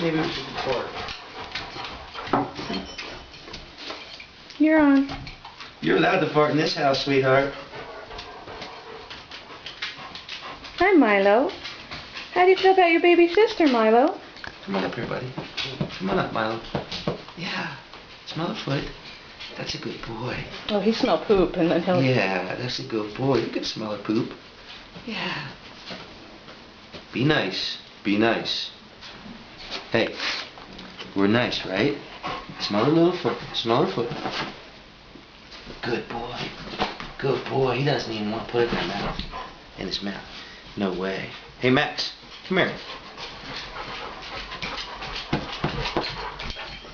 Maybe we should record. You're on. You're allowed to fart in this house, sweetheart. Hi, Milo. How do you feel about your baby sister, Milo? Come on up here, buddy. Come on up, Milo. Yeah. Smell the foot. That's a good boy. Oh, he smelled poop, and then he'll... Yeah, that's a good boy. You can smell a poop. Yeah. Be nice. Be nice. Hey, we're nice, right? Smell her little foot. Smell her foot. Good boy. Good boy. He doesn't even want to put it in his mouth. In his mouth. No way. Hey, Max. Come here.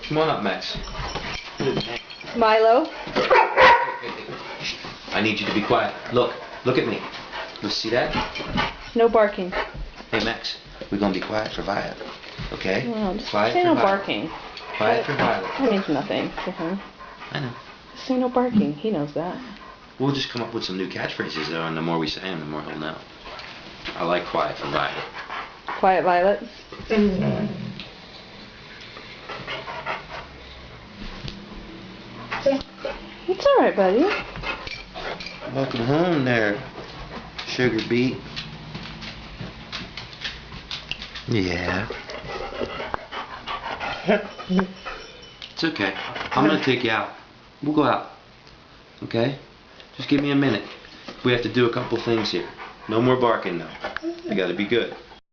Come on up, Max. Milo? I need you to be quiet. Look. Look at me. You see that? No barking. Hey, Max. We're going to be quiet for Violet. Okay? Well, just Quiet say for no Violet. barking. Quiet for Violet. That means nothing to him. I know. Just say no barking. He knows that. We'll just come up with some new catchphrases, though, and the more we say them, the more he'll know. I like quiet for Violet. Quiet Violet? It's alright, buddy. Welcome home there, Sugar Beet. Yeah. It's okay. I'm gonna take you out. We'll go out. Okay? Just give me a minute. We have to do a couple things here. No more barking, though. You gotta be good.